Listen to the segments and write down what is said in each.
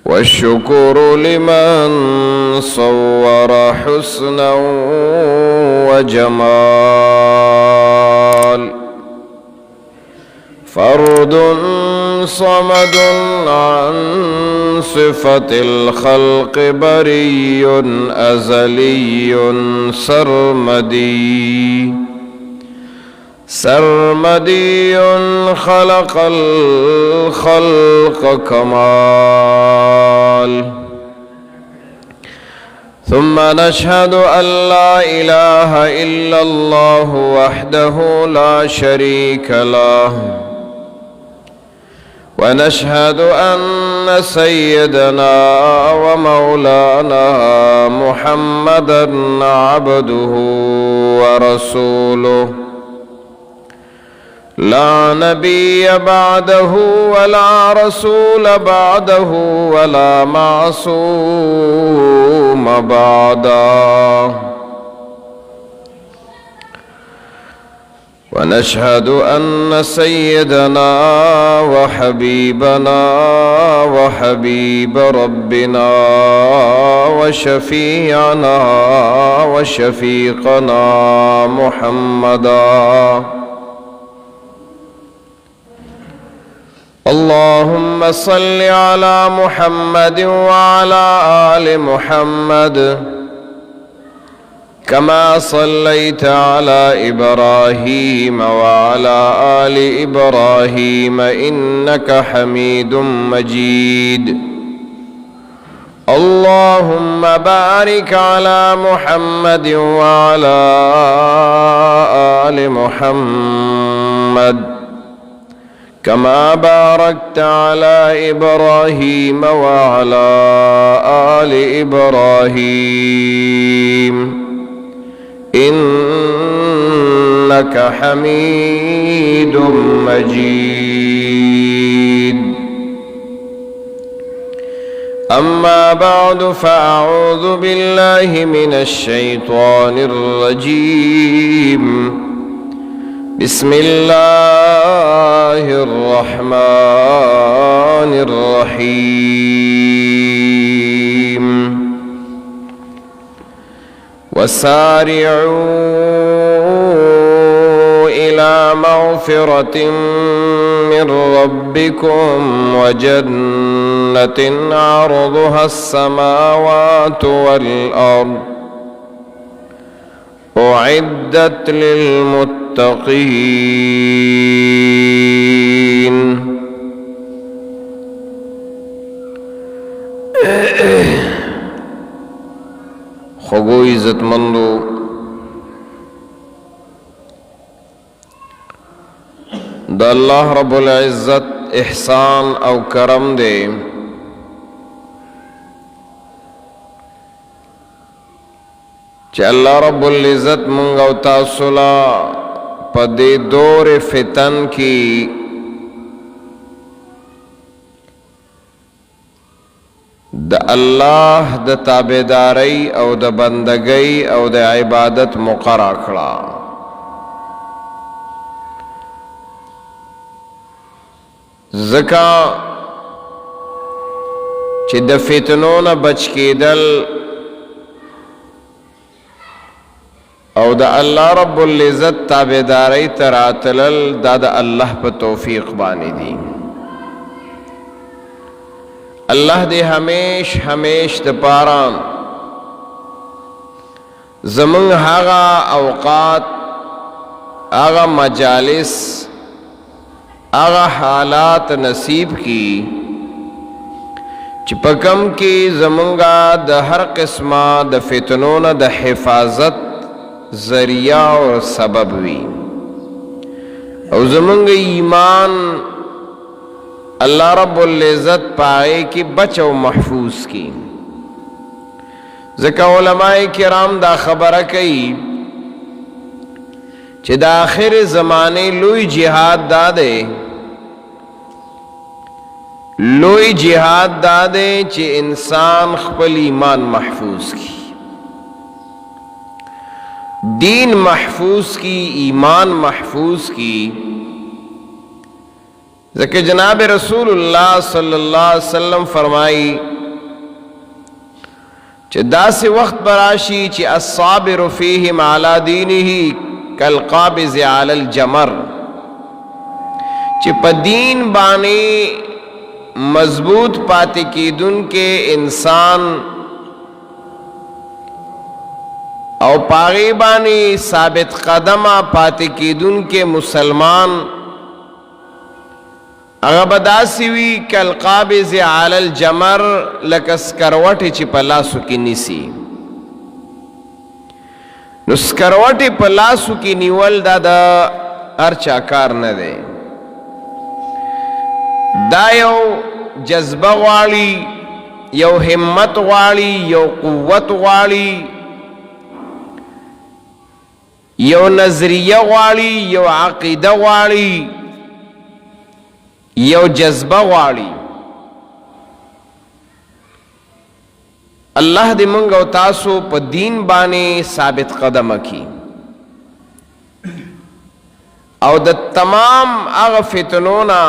والشكر لمن صور حسنا وجمال، فرد صمد عن صفة الخلق بري أزلي سرمدي خلق الخلق كمال. ثم نشهد أن لا إله إلا الله وحده لا شريك له، ونشهد أن سيدنا ومولانا محمدا عبده ورسوله، لا نبي بعده ولا رسول بعده ولا معصوم بعده. ونشهد أن سيدنا وحبيبنا وحبيب ربنا وشفيعنا وشفيقنا محمدا، اللهم صل على محمد وعلى آل محمد كما صليت على إبراهيم وعلى آل إبراهيم إنك حميد مجيد. اللهم بارك على محمد وعلى آل محمد كما باركت على إبراهيم وعلى آل إبراهيم إنك حميد مجيد. أما بعد، فأعوذ بالله من الشيطان الرجيم. بسم الله الرحمن الرحيم. وسارعوا إلى مغفرة من ربكم وجنة عرضها السماوات والأرض أعدت للمتقين. خوگو عزت مندو، دا اللہ رب العزت احسان او کرم دے چا اللہ رب العزت منگو تاسولا پا دے دور فتن کی دا اللہ دا تابداری او دا بندگی او دا عبادت مقرر کړه. ځکه چې د فتنو نه بچ کېدل او دا اللہ رب العزت تابداری تراتلل دا دا اللہ پا توفیق بانی دی. اللہ دے ہمیش ہمیش دا پاران زمن آغا اوقات، آغا مجالس، آغا حالات نصیب کی چپکم کی زمنگا دا ہر قسمہ دا فتنون دا حفاظت ذریعہ اور سبب وی، او زمنگ ایمان اللہ رب العزت پائے کی بچ و محفوظ کی. ذکا علماء کرام دا خبر کئی چھ دا آخر زمانے لوی جہاد دادے، لوی جہاد دادے چھ انسان خپل ایمان محفوظ کی، دین محفوظ کی، ایمان محفوظ کی. ذکر جناب رسول اللہ صلی اللہ علیہ وسلم فرمائی چې داسې وخت براشي چې الصابر فیهم علی دینه کالقابض علی الجمر، چې په دین باندې مضبوط پاتې کیدون کې انسان او پاغي باندې ثابت قدمه پاتې کیدون کې مسلمان هغه بداسي وي کالقابض علی الجمر، لکه سکروټې چې په لاسو کې نیسي. نو سکروټې په لاسو کې نیول دا د هر چا کار نه دی، دا یو جذبه غواړي، یو همت غواړي، یو قوت غواړي، یو نظریه غواړي، یو عقیده غواړي، یو جذبه غواړي. الله دې موږ او تاسو په دین باندې ثابت قدمه کړي او د تمام هغه فتنو نه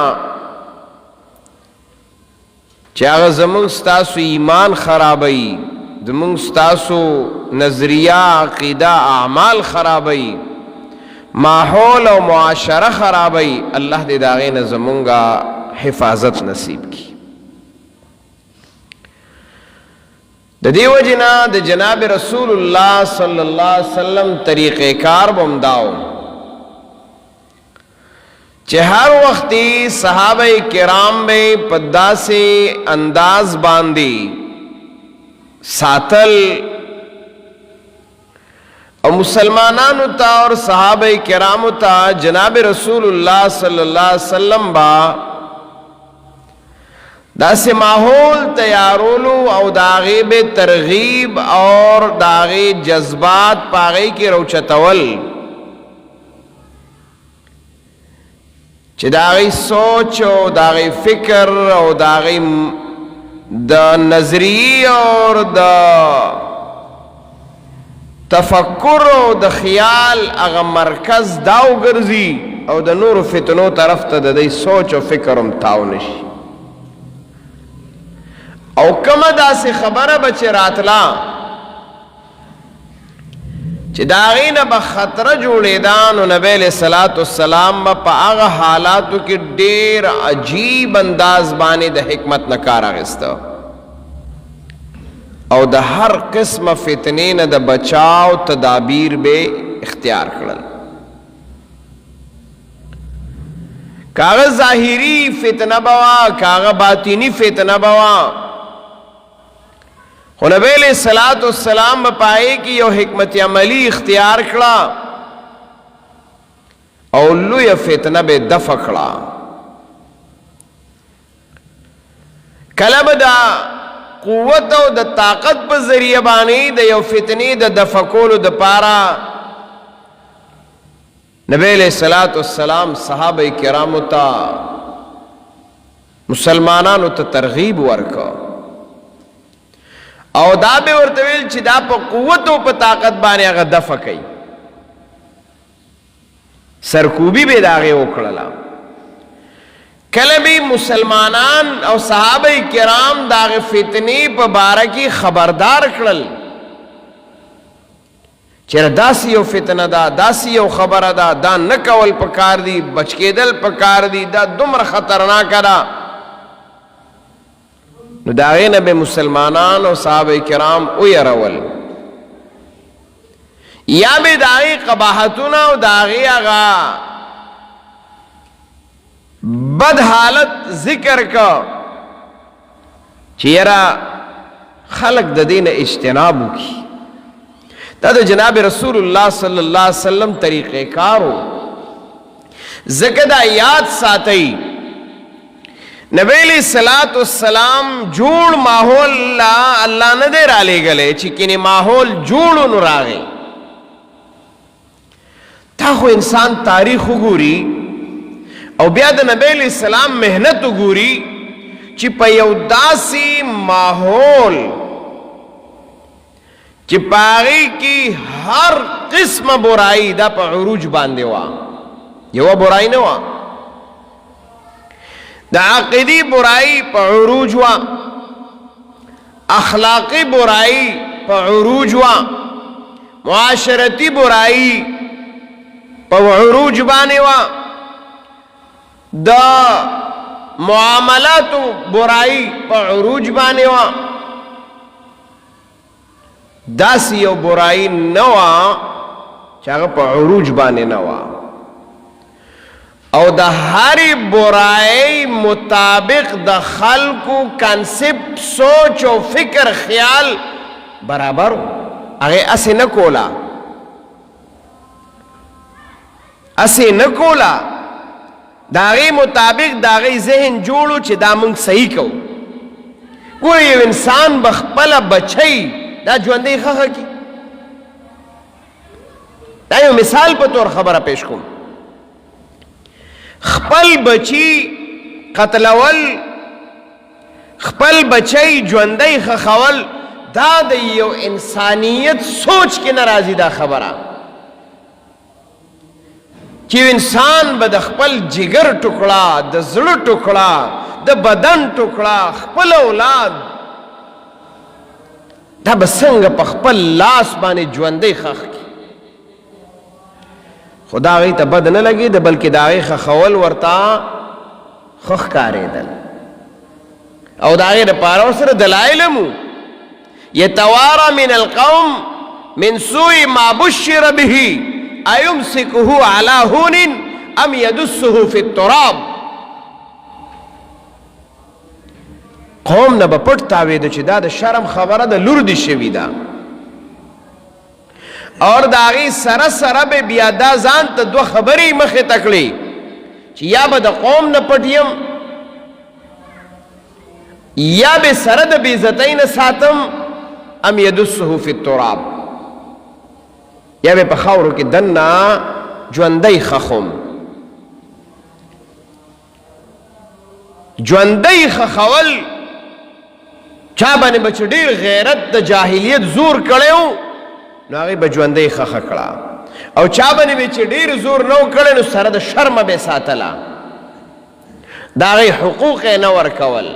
چې هغه زموږ ستاسو ایمان خرابوي، زموږ ستاسو نظریه، عقیده، اعمال خرابوي، ماحول او معاشره خرابوي، الله دې د هغې نه زمونږه حفاظت نصیب کړي. د دې وجې نه د جناب رسول الله صلی الله علیه وسلم طریقې کار به همدا و چې هر وختي صحابه کرام به په داسې انداز باندې ساتل او مسلمانانو ته اور صحابه کرامو ته جناب رسول الله صلی الله علیه وسلم با داسې ماحول تیارولو او داغی به ترغیب اور داغی جذبات پاغی کی روچتول چې داغی سوچ او داغی فکر او داغی د نظری اور د تفکر او د خیال هغه مرکز داو ګرځي او د نور فتنو طرف ته د دې سوچ او فکر هم تاو نشي. او کما داسې خبره به چې راتلا چې د هغې نه به خطره جوړېده، نو نبی علیه صلات والسلام به په هغه حالاتو کې ډېر عجیب انداز باندې د حکمت نه کار اخیسته او د هر قسم فتنې نه د بچاو تدابیر به اختیار کړل. کاغه ظاهری فتنه بوا، کاغه باطینی فتنه بوا، خو نبی علیہ الصلوۃ والسلام به پای کې یو حکمت عملی اختیار کړه او لوی فتنه به دفع کړه. کله به دا قوت او د طاقت په ذریعہ باندې د یو فتنې د دفع کولو د پاره نبی علیہ الصلوۃ والسلام صحابه کرامو ته مسلمانانو ته ترغیب ورکړه او دا به ورته ویل چې دا په قوت او په طاقت باندې هغه دفع کوي، سرکوبی به د هغې وکړله. کله به مسلمانان او صحابه کرام د هغې فتنې په باره کې خبردار کړل چې داسې یو فتنه ده، داسې یو خبره ده، دا نه کول پکار دي، بچ کېدل پکار دي، دا دومره خطرناکه ده. نو د هغې نه به مسلمانان او صحابه کرام ویرول، یا به د هغې قباحتونه او د هغې هغه بد حالت ذکر کا چې یاره خلق د دې نه اجتناب وکړي. دا د جناب رسول الله صلی الله علیه وسلم طریقې کارو. ځکه دا یاد ساتئ نبی علیہ الصلوۃ والسلام جوړ ماحول الله نه دی رالیږلی چې کینې ماحول جوړو نو راغی. تا خو انسان تاریخ وګوري او بیا د نبی علیہ السلام محنت وګوري چې په یو داسې ماحول چې په هغې کې هر قسمه برائی دا په عروج باندې وه، یوه برائی نه وه، د عقیدی برائی په عروج وه، اخلاقی برائی په عروج وا، معاشرتی برائی په عروج باندې وا، د معاملاتو برائی په عروج باندې وا. داسې یو برائی نه وا چې هغه په عروج باندې نه وا، او د هرې برائی مطابق د خلکو کنسپټ، سوچ او فکر خیال برابر هغه اسې نه کولا، اسې نه کولا، د هغې مطابق د هغې ذهن جوړو چې دا موږ صحیح کوو. ګوره یو انسان به خپله بچی دا ژوندی ښخه کي. دا یو مثال په طور خبره پیش کوم. خپل بچی قتلول، خپل بچی ژوندی ښخول، دا د یو انسانیت سوچ کې نه راځي دا خبره چې انسان به د خپل جگر ټوکړه، د زړه ټوکړه، د بدن ټوکړه، خپل اولاد دا به څنګه په خپل لاس باندې ژوندی ښخ کړي. خو دا هغې ته بد نه لګېده، بلکې د هغې ښخول ورته ښه ښکارېدل، او د هغې دپاره ورسره دلایل هم وو. یتوارا من القوم من سوء ما بشر به ایمسکه علی هون ام یدسه فی التراب. قوم نه به پټ تاویده چې دا د شرم خبره د لور دي شوي ده، اور د هغې سره سره به بیا دا ځان ته دوه خبرې مخې ته کړي چې یا به د قوم نه پټ یم، یا به سره د بېعزتۍ نه ساتم، ام یدسه فی التراب، یا به په خاورو کې دننه ژوندی ښخم. ژوندی ښخول چا باندې به چې ډېر غیرت د جاهلیت زور کړی و نو هغې به ژوندی ښخه کړه، او چا باندې به چې ډېر زور نه و کړی نو سره د شرمه به یې ساتله، د هغې حقوق یې نه ورکول،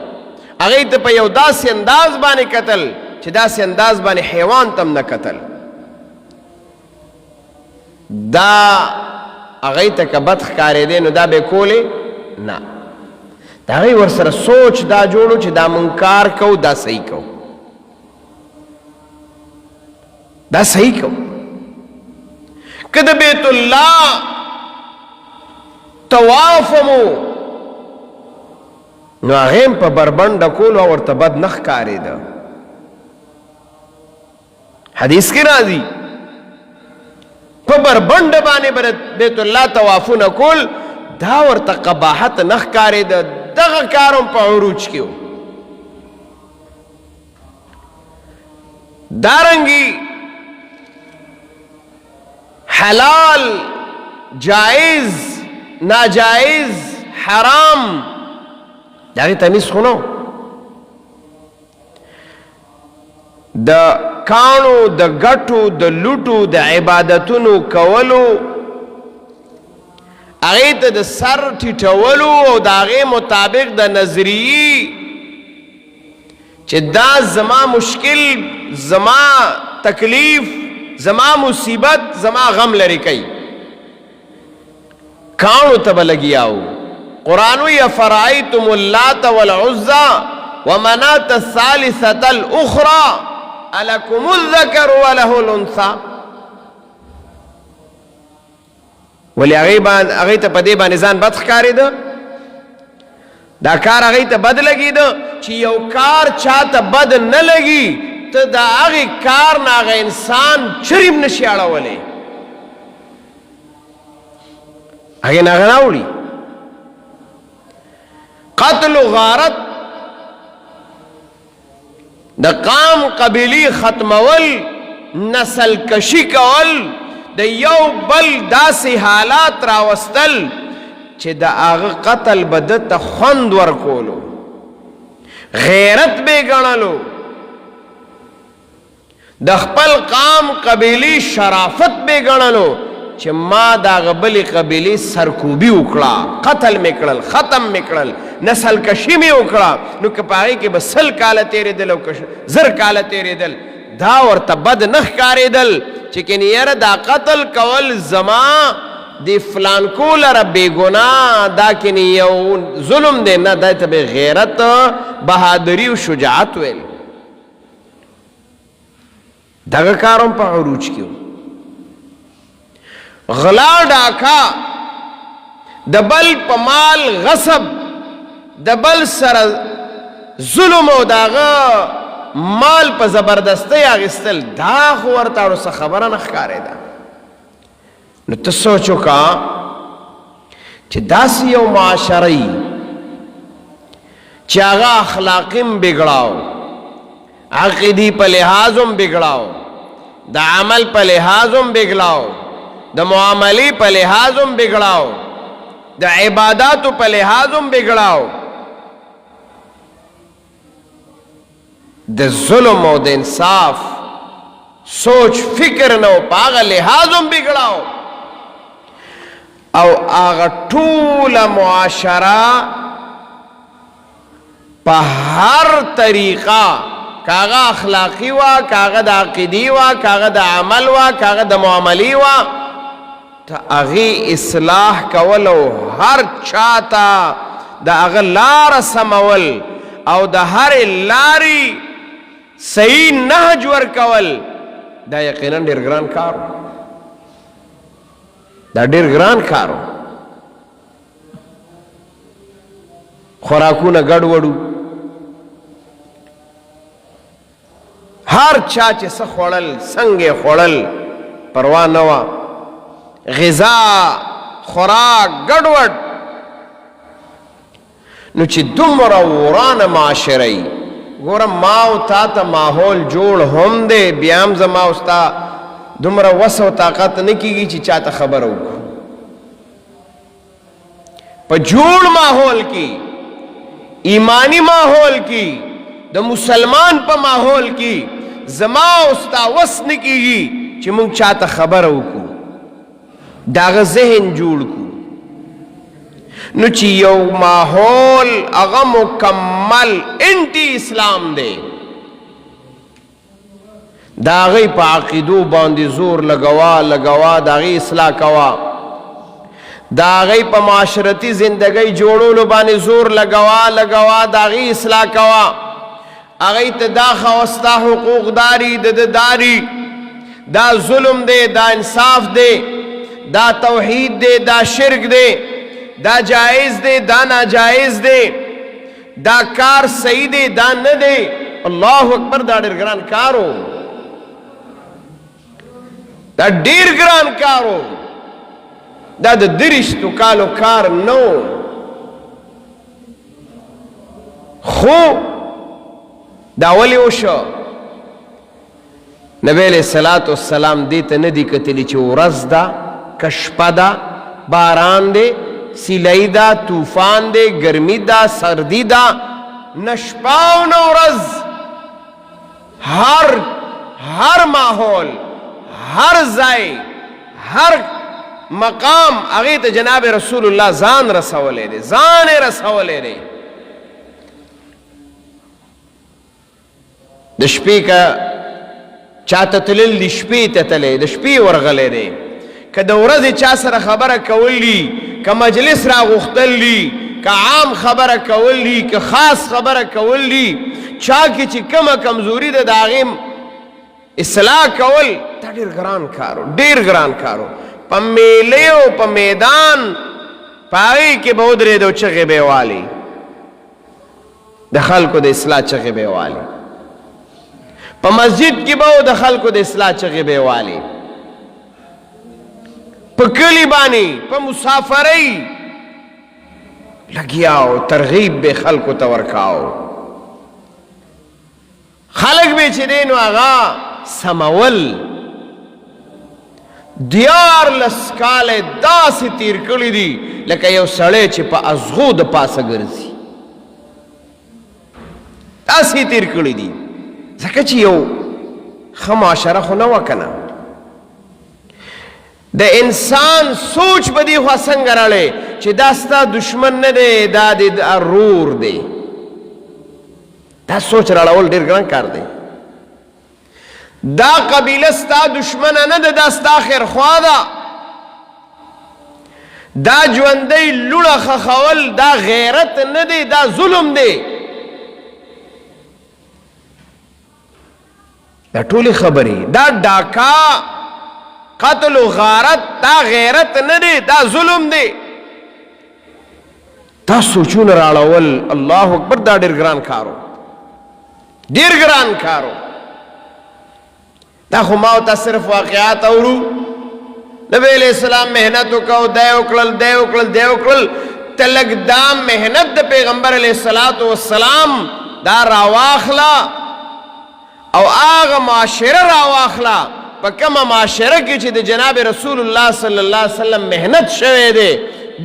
هغې ته په یو داسې انداز باندې کتل چې داسې انداز باندې حیوان ته هم نه کتل. دا هغې ته که بد ښکارېدی نو دا به یې کولې نه، د هغې ورسره سوچ دا جوړو چې دا مونږ کار کوو، دا صحیح کوو، دا صحیح کوو. که د بیت الله طواف مو نو هغې هم په بربنډه کولو او ورته بد نه ښکارېده. حدیث کې راځي په بربنډه باندې بیت الله طوافونه کول دا ورته قباحت نه ښکارېده. دغه کار هم په عروج کې و. دارنګې حلال، جائز، ناجائز، حرام د هغې تمیز خو نه و. د کاڼو، د ګټو، د لوټو، د عبادتونو کولو، هغې ته د سر ټیټولو او د هغې مطابق د نظریې چې دا زما مشکل، زما تکلیف، زما مصیبت، زما غم لرې کوي، کاڼو ته به لګیا و. قرآن وی افرأیتم اللات والعزى ومناة الثالثة الأخرى الکم الذکر وله الانثى. ولی هغې ته په دې باندې ځان بد ښکارېده، دا کار هغې ته بد لګېده چې یو کار چاته بد نه لګي ته د هغې کار نه هغه انسان چرې هم نشي اړولی، هغې نه هغه نه اوړي. قتل و غارت، د قام قبیلی ختمول، نسل کشي کول، د یو بل داسې حالات راوستل چې د هغه قتل به ده ته خوند ورکولو، غیرت به یې ګڼلو، د خپل قام قبیلی شرافت به یې ګڼلو چې ما د هغه بلې قبیلې سرکوبي وکړه، قتل مې کړل، ختم مې کړل، نسل کشي مې وکړه. نو که په هغې کې به 100 کاله تېرېدل او که 1000 کاله تېرېدل، دا ورته بد نه ښکارېدل چې کني یاره دا قتل کول زما د فلانکو لره بېګناه دا کني یو ظلم دی نه دا ته به غیرت بهادري او شجاعت ویل دغه کار هم په عروج کې غلا ډاکا د بل په مال غصب د بل سره ظلم او داغه مال په زبردستی اخیستل دا خو ورته ورسه خبره نه ښکارېده نو ته سوچ وکړه چې داسې یو معاشره یي چې هغه اخلاقي هم بګړاو عقیدي په لحاظ هم بګړاو د عمل په لحاظ هم بګړاو د معاملې په لحاظ هم بګړاو د عباداتو په لحاظ هم بګړاو د ظلم او د انصاف سوچ فکر نه و په هغه لحاظ هم بګړاو او هغه ټوله معاشره په هر طریقه کاغه اخلاقی وا کاغه د عقیدی وا کاغه د عمل وا کاغه د معاملې وا ته هغې اصلاح کول او هر چاته د هغه لاره سمول او د هرې لارې صحیح نهج ورکول دا یقینا ډېر ګران کار دا ډېر ګران کار خوراکونه ګډوډو هر چا چې څه خوړل څنګه خوړل پروا نه وه غذا خوراک ګډوډ نو چې دومره ورانه معاشره یي ګوره ما او تا ته ماحول جوړ هم دی بیا هم زما او ستا دومره وس او طاقت نه کېږي چې چا ته خبره وکړو په جوړ ماحول کې ایمانی ماحول کې د مسلمان په ماحول کې زما او ستا وس نه کېږي چې موږ چا ته خبره وکړو د هغه ذهن جوړ کړو نو چې یو ماحول هغه مکمل انټي اسلام دی د هغې په عقیدو باندې زور لګوا د هغې اصلاح کوه د هغې په معاشرتي زندګۍ جوړولو باندې زور لګوا د هغې اصلاح کوه هغې ته دا خوستا حقوق داري د داري دا ظلم دی دا انصاف دی دا توحید دی دا شرک دی دا جائز دی دا ناجائز دی دا کار صحیح دی دا نه دی الله اکبر دا ډېر ګران کارو دا ډېر ګران کارو دا د دریشتو کالو کار نو خو دا ولې وشو نبی علیہ الصلاۃ والسلام دې ته نه دي کتلي چې ورځ ده که شپه ده باران دی سیلۍ ده طوفان دی ګرمي ده سردي ده نه شپه او نه ورځ هر ماحول هر ځای هر مقام هغې ته جناب رسول الله ځان رسولی دی ځان یې رسولی دی د شپې که چاته تلل د شپې ته تلی د شپې ورغلی دی که د ورځې چا سره خبره کول دي که مجلس راغوښتل دي که عام خبره کول دي که خاص خبره کول دي چا کې چې کومه کمزوري ده د هغې اصلاح کول دا ډېر ګران کارو ډېر ګران کارو په میلې او په میدان په هغې کې به ودرېدو چغې به یې والي د خلکو د اصلاح چغې به یې والي په مسجد کې به د خلکو د اصلاح چغې به یې والي په کلي باندې په مسافرۍ لګیاو ترغیب به خلکو ته ورکاو خلک به چې دی نو هغه سمول 14 کاله داسې تیر کړي دي لکه یو سړی چې په ازغو د پاسه ګرځي داسې تیر کړي دي ځکه چې یو ښه معاشره خو نه وه که نه د انسان سوچ به دې خوا څنګه راړی چې دا ستا دشمن نه دی دا د رور دی دا سوچ راړول ډېر ګران کار دی دا قبیله ستا دشمنه نه ده، دا ستا خیرخوا ده. دا ژوندی لوړه خښول دا غیرت نه دی، دا ظلم دی. دا ټولې خبرې، دا ډاکا قتل و غارت دا غیرت نه دی، دا ظلم دی. دا سوچونه راړول، الله اکبر، دا ډېر ګران کارو، ډېر ګران کارو. دا خو ما او تا صرف واقعات اورو. نبی علیہ السلام محنت وکاو، دی وکړل ته لږ دا محنت د پیغمبر علیہ السلام دا راواخلا او هغه معاشره راواخلا په کومه معاشره کې چې د جناب رسول الله صلی الله علیه وسلم محنت شوی دی.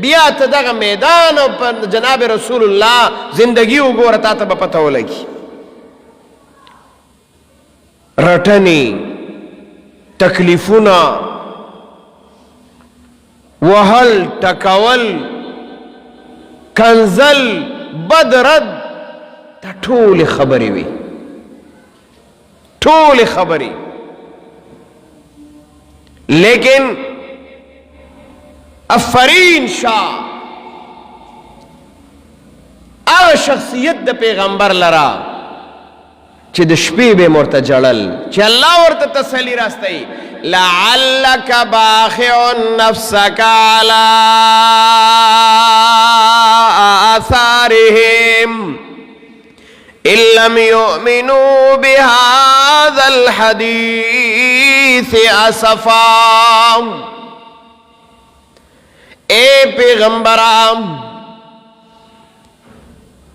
بیا ته دغه میدان او په جناب رسول الله زندگی وګوره، تا ته به پته ولګي. رټنې، تکلیفونه، وهل، ټکول، کنزل، بدرد، دا ټولې خبرې وي، ټولې خبرې. لیکن افرین شاه هغه شخصیت د پیغمبر لرا چې د شپې به ورته جړل، چې الله ورته تسلی راستوي. لعلک باخع نفسک علی آثارهم ان لم یؤمنوا بهذا الحدیث اسفا. اے پیغمبرام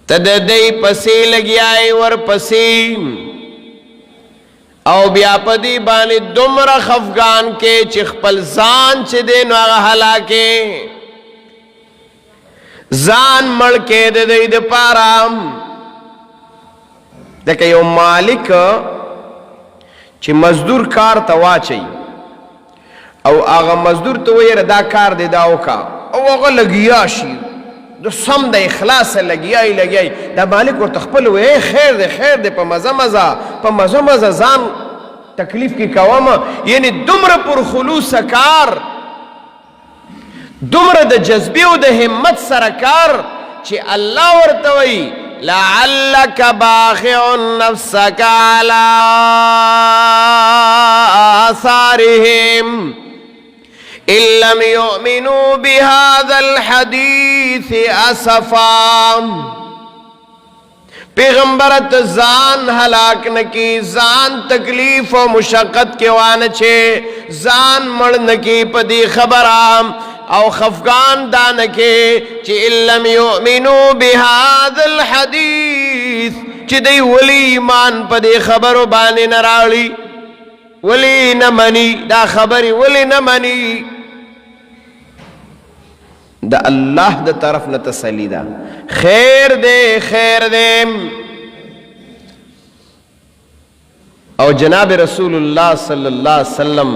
ته د دې پسې لګیای ور پسې او بیا په دې باندې دومره خفګان کې چې خپل ځان چې دی نو هغه هلاکې، ځان مړ کې د دې دپاره. لکه یو مالک چې مزدور کار ته واچي او هغه مزدور ته ویره دا کار دی دا وکا، او هغه لګیا شي د سم د اخلاص لګیای. دا مالک ورته خپل وی خیر دی په مزه ځان تکلیف کې کومه. یعنی دومره پر خلوص کار، دومره د جذبې او د همت سره کار چې الله ورته وی لعلک باخع نفسک علی آثارهم ان لم یؤمنوا بهذا الحدیث اسفا. پیغمبرت ځان هلاک نکی، ځان تکلیف و مشقت کې وانه چې ځان مړ نکی په دې خبره او خفقان دانکه چې ان لم یؤمنوا بهذا الحدیث، چې دی ولی ایمان په دې خبرو باندې نه راړي، ولی نه مني، دا خبرې ولی نه مني. دا الله د طرف نه تسلی ده. خیر دی. او جناب رسول الله صلی الله علیه وسلم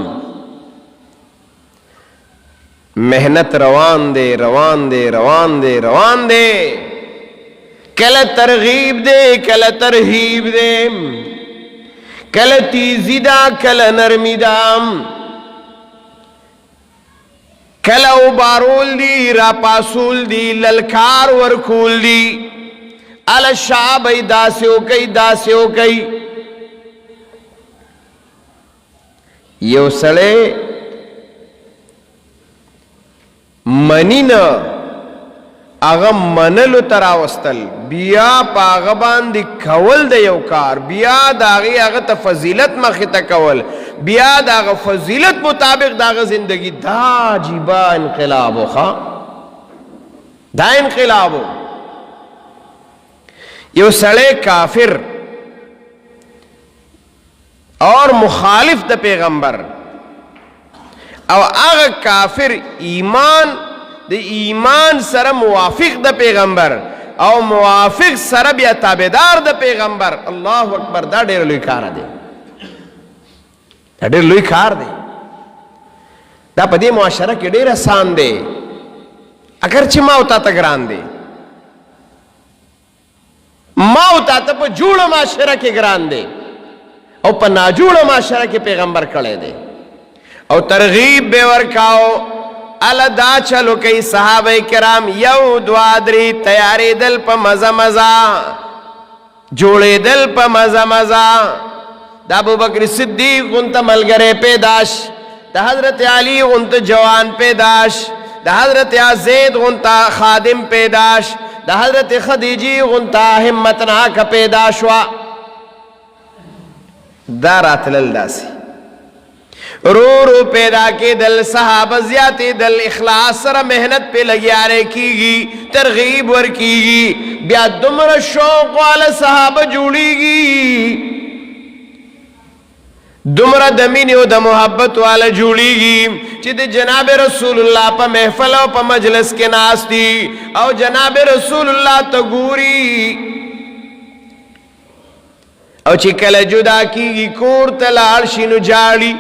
محنت روان دی. کله ترغیب دی، کله ترهیب دی، کله تیزی دا، کله نرمی دا، کله اوبارول دی، را پاسول دی، للکار ورکول دی. ال شعبی داسیو کئی. یو سړی منی نه هغه منلو ته راوستل، بیا په هغه باندې کول د یو کار، بیا د هغه ته فضیلت مخې ته کول، بیا د هغه فضیلت مطابق د هغه زندگی. دا عجیبه انقلاب و دا انقلاب. یو سړی کافر اور مخالف د پیغمبر، او هغه کافر د ایمان سره موافق د پیغمبر او موافق سره بیا تابعدار د پیغمبر. الله اکبر، دا ډېر لوی کار دی، دا ډېر لوی کار دی. دا په دې معاشره کې ډېر آسان دی، اگر چې ما او تا ته ګران دی، ما او تا ته په جوړه معاشره کې ګران دی، او او په ناجوړه معاشره کې پیغمبر کړی دی او ترغیب به ورکاو ال دا چلو کوي صحابه کرام یو دوا درې تیارې دل په مزه مزه جوړې دل په مزه مزه د ابوبکر صدیق غونته ملګری پیداش د حضرت علی غونته جوان پیداش د حضرت زید غونته خادم پیداش د حضرت خدیجی غونته همتناک پیداش وا دا راتلل داسی رو رو پیدا کے دل صحابہ زیادی دل اخلاص سره محنت پہ لگیارے کی گی ترغیب ور کی گی بیا دمر شوق والا صحابہ جوڑی گی دمر دمینی و دا محبت والا جوڑی گی چی دی جناب رسول اللہ پا محفل و پا مجلس کے ناس دی او جناب رسول اللہ تا گوری او چی کل جدا کی گی کور تلال شینو جاڑی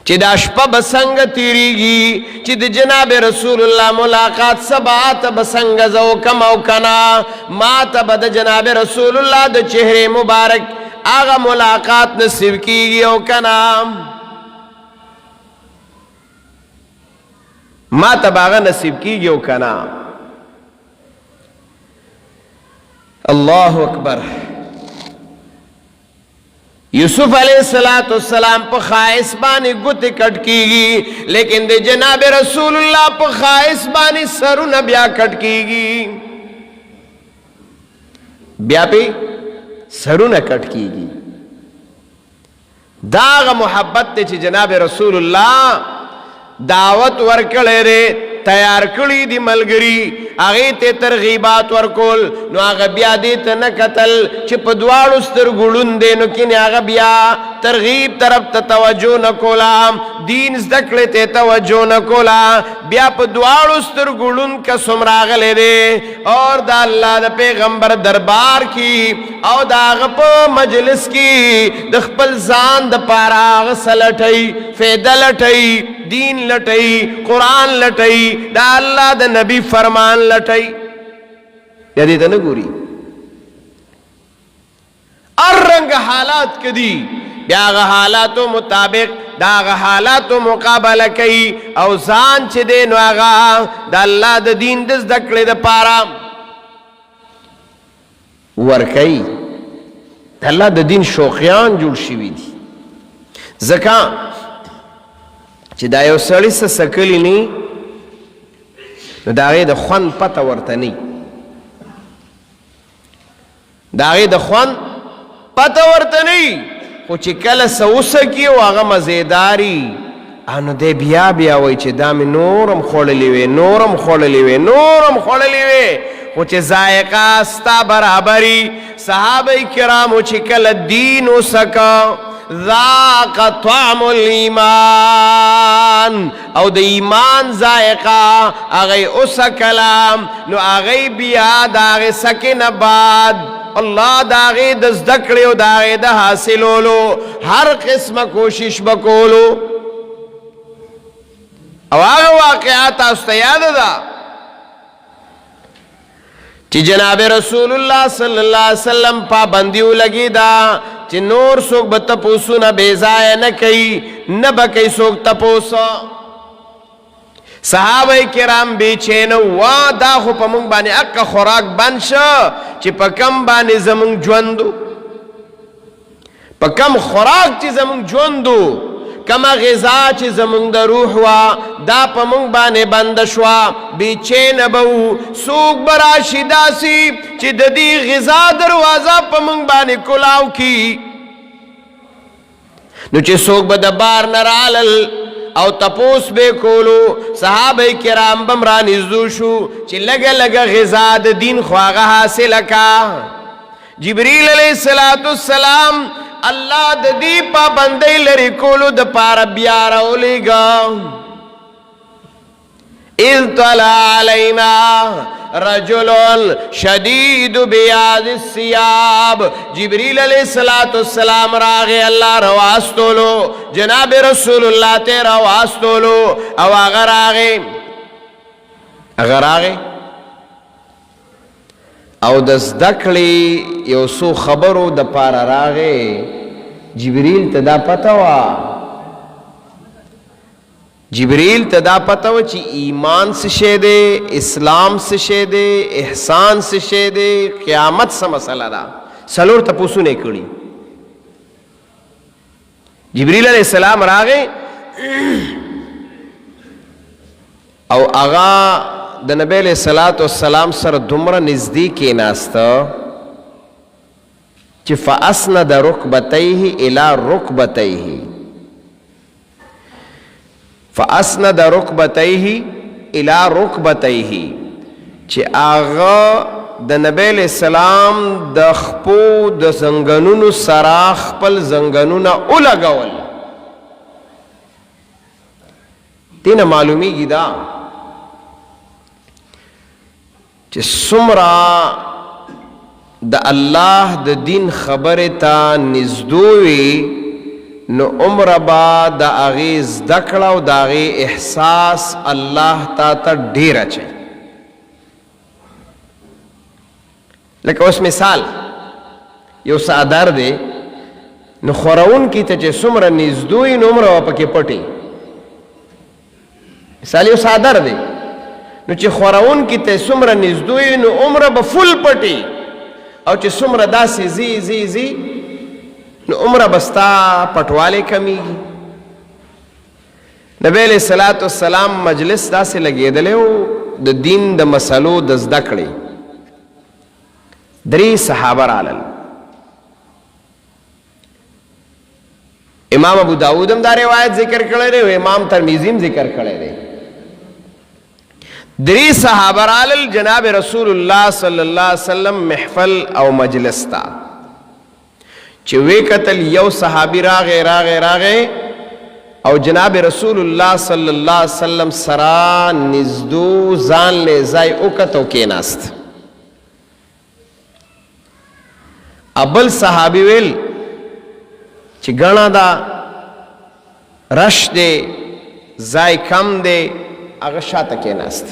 چی دا شپا بسنگ تیری گی چی دا جناب رسول اللہ ملاقات سبات بسنگ زو کم او کنا ما تب دا جناب رسول اللہ دا چہرے مبارک آغا ملاقات نصیب کی گی او کنا ما تب آغا نصیب کی گی او کنا اللہ اکبر یوسف علیہ السلام پا خائص بانی گتی کٹ کی گی لیکن دے جناب رسول اللہ پا خائص بانی سرو نبیا کٹ کی گی بیا پی سرو نہ کٹ کی گی داغ محبت تے چی جناب رسول اللہ دعوت ورکڑے رے تیار کړی دی ملګری هغه ته ترغیبات ورکول نو هغه بیا دې ته نه قتل چې په دواړو سترګړون دی نو کینه هغه بیا ترغیب طرف ته توجه نه کولا دین زده کړې ته توجه نه کولا بیا په دواړو سترګړون قسم راغله دی اور د الله د پیغمبر دربار کی او د هغه په مجلس کی د خپل ځان د پاره هغه سلټي فایده لټي دین لټي قرآن لټي دا اللہ دا نبی فرمان لٹائی یا دیتا نگوری ارنگ حالات کدی بیاغ حالاتو مطابق داغ حالاتو مقابلہ کئی او زان چھ دینو آغا دا اللہ دا دین دز دکڑی دا پارا ورکی دا اللہ دا دین شوقیان جوڑ شوی دی زکاں چھ دا یو سڑی سا سکلی نی نو داغی دا خوان پتا ورتنی داغی دا خوان پتا ورتنی خو چی کل سوسا کی و آغا مزیداری آنو دے بیا بیا وی چی دامی نورم خوڑلیوے نورم خوڑلیوے نورم خوڑلیوے خو چی زائقہ ستا برابری صحابہ کرامو چی کل دینو سکا ذاق طعم الایمان او د ایمان ذائقہ اغی اس کلام نو اغی بیاد اغی سکن بعد اللہ داغی دزدکڑی و داغی دا حاصلولو ہر قسم کوشش بکولو او آغی واقعات آستا یاد دا چی جناب رسول اللہ صلی اللہ علیہ وسلم پابندیو لگی دا چی نور سوک بتپوسو نا بیزائے نا کئی نا بکی سوک تپوسا صحابہ کرام بیچینو دا خو پا منگ بانی اکا خوراک بنشا چی پا کم بانی زمانگ جوندو پا کم خوراک چی زمانگ جوندو کما غذا چی زمانگ دا روح وا دا پا منگ بانی بندشوا بیچین بو سوک براشی داسی چی دا دی غذا دروازہ پا منگ بانی کلاو کی نو چی سوک با بار نرالل او تپوس بے کولو صحابہ کرام بمرانی زوشو چی لگا لگا غذا دا دین خواغا حاصل کا جبریل علیہ السلام اللہ دا دی پابندی لری کولو دا پارا بیارا اولی گا اذ طلع علینا رجل شدید بیاض الثیاب جبریل علیہ السلام راغے اللہ رواستولو جناب رسول اللہ تے رواستولو او اگر آگے او د زده کړې یو څو خبرو د پاره راغې جبریل ته دا پته وه چې ایمان څه شی دی، اسلام څه شی دی، احسان څه شی دی، قیامت څه مسله ده. څلور تپوسونه یې کړي. جبریل علیہ السلام راغې او هغه د نبی علیہ الصلوۃ والسلام سره دومره نږدې کېناسته چې فاسند رکبتیه الی رکبتیه چې هغه د نبی علیہ السلام د خپو د زنګنونو سره خپل زنګنونه ولګول. دینه معلومیږي دا چې څومره د الله د دین خبره ته نږدې وي نو عمر با د هغې زده کړه او د هغې احساس الله تا ته ډېر اچوي. لکه اوس مثال یو څادر دی نو خورونکي ته چې څومره نږدې وي نو عمر به پکې پټي. مثال یو څادر دی نو چې خورونکي ته څومره نږدې وي نو عمر به فل پټي، او چې څومره داسې زی نو عمر به ستا پټوالی کمیږي. نبی علیہ الصلوۃ والسلام مجلس داسې لګېدلی و د دین د مسلو د زده کړې. 3 صحابه رالل. امام ابو داود هم دا روایت ذکر کړی دی او امام ترمذی هم ذکر کړی دی. 3 صحابه رالل جناب رسول الله صلی الله علیه وسلم محفل او مجلس تا چې وی قتل یو صحابي راغې او جناب رسول الله صلی الله علیه وسلم سرا نزدو ځان له ځای وکتو کېناست. ابل صحابي ویل چې ګڼه دا رش دی ځای کم دی، هغه شاته کېناست.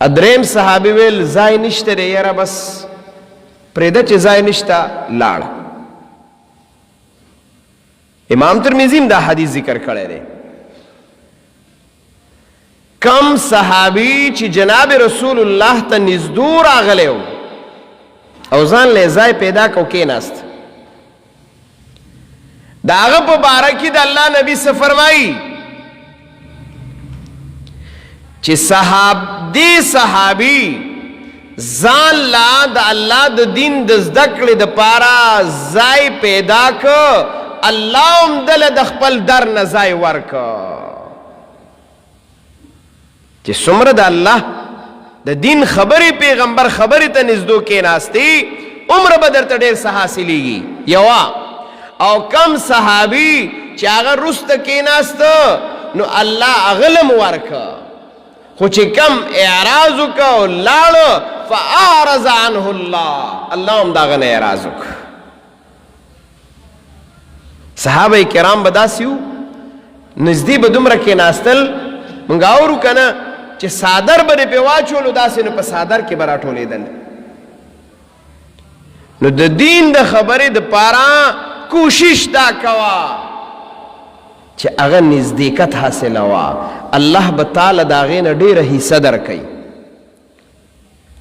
ادریم صحابي ویل ځای نشته دی یاره بس پرېږده چې ځای نشته لاړ. امام ترمذی هم دا حدیث ذکر کړی دی. کم صحابي چې جناب رسول الله ته نږدې راغلی و او ځان له ځای پیدا کو کېناست. د هغه په باره کې د الله نبي څه فرمایي چې صحابي ځان لا د الله د دین د زده کړې دپاره ځای پیدا که، الله هم دله د خپل در نه ځای ورکه. چې څومره د الله د دین خبرې پیغمبر خبرې ته نږدې کېناستې عمر به درته ډېر څه حاصلېږي. یوه او کم صحابي چې هغه وروسته کېناسته نو الله هغه له م ورکه، خو چې کم اعراض وکړه او لاړه فاعرض عنه الله هم د هغه نه اعراض وکړه. صحابه کرام به داسې وو نږدې به دومره کېناستل موږ اورو که نه چې څادر به یې پرې واچولو داسې نو په څادر کې به راټولېدل. نو د دین د خبرې دپاره کوشش دا کوه چې هغه نزدېکت حاصلوه، الله به تعالی د هغې نه ډېره حصه درکوي.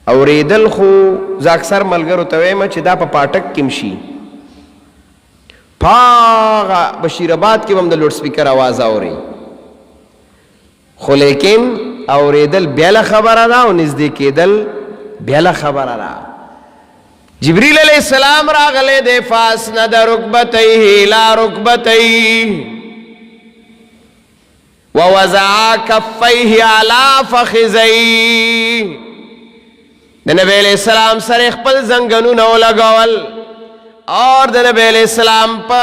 اورېدل خو زه اکثر ملګرو ته وایم چې دا په پاټک کې م شي، په هغه بشیرآباد کې به هم د لوډ سپیکر اواز اورئ، خو لیکن اورېدل بیله خبره ده او نږدې کېدل بیله خبره ده. جبریل علیہ السلام راغلی دی فاسند رکبتیه الی رکبتیه ووضع کفیه علی فخذیه. د نبی علیہ السلام سره خپل زنګنونه ولګول اور د نبی علیہ السلام په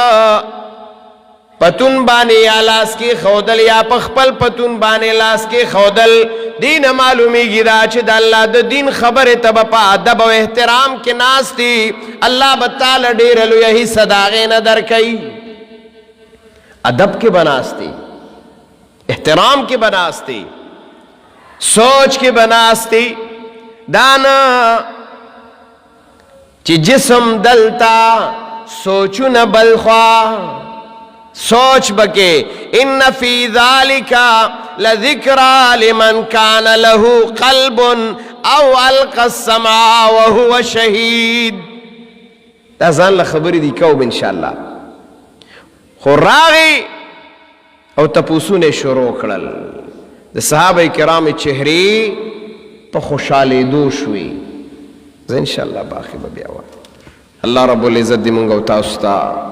پتون باندې یا لاس کې خودل یا په خپل پتون باندې لاس کې خودل. دین معلومیږي دا چې د الله د دین خبره ته په ادب او احترام کې ناستي الله به تعالی ډېره لویه حصه د هغې نه درکوي. ادب کې بناستی، احترام کې بناستی، سوچ کې بناستی، دانا چی جسم دلتا سوچو نبلخوا سوچ بکے ان فی ذالک لذکرى لمن کان له قلب او القى السمع وهو شهید دا ځان له خبرې دی کوم انشاءالله خو راغی او تپوسونه شروع کړل د صحابه کرام چهرې په خوشالېدو شوي زه انشاءالله باقي به بیا وایم الله رب العزت دې مونږ او تاسو ته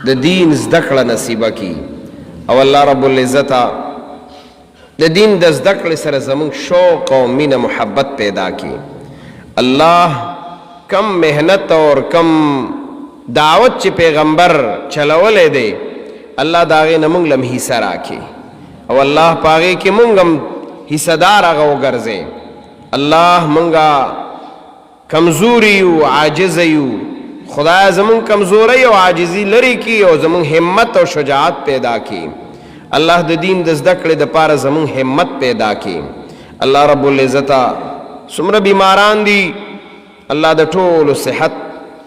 د دین زده کړه نصیبه کی او الله رب العزت د دین د زده کړې سره زمونږ شوق او مینه محبت پیدا کی الله کم محنت اور کم دعوت چې پیغمبر چلولې دی الله د هغې نه مونږ لم حصه راکړي او الله په هغې کې مونږ هم حصهدار هغه وګرځې الله مونږه کمزوري یو عاجزه یو خدای زمون کمزوری او عاجزی لري کی او زمون همت او شجاعت پیدا کی الله د دین د زده کړې د پاره زمون همت پیدا کی الله رب العزت څومره بیماران دي الله د ټولو صحت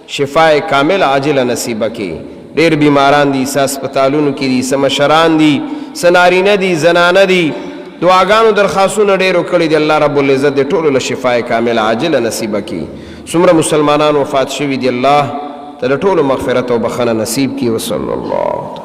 شفای کامل عاجل نصیب کی ډېر بیماران دي هسپتالونو کې دي سمشران دي سنارینه دي زنانه دي دعاګانو درخواستونه ډېرو کړي دي الله رب العزت د ټولو له شفای کامل عاجل نصیب کی څومره مسلمانان وفات شوي دي الله ته د ټولو مغفرت او بخښنه نصیب کی وصلی الله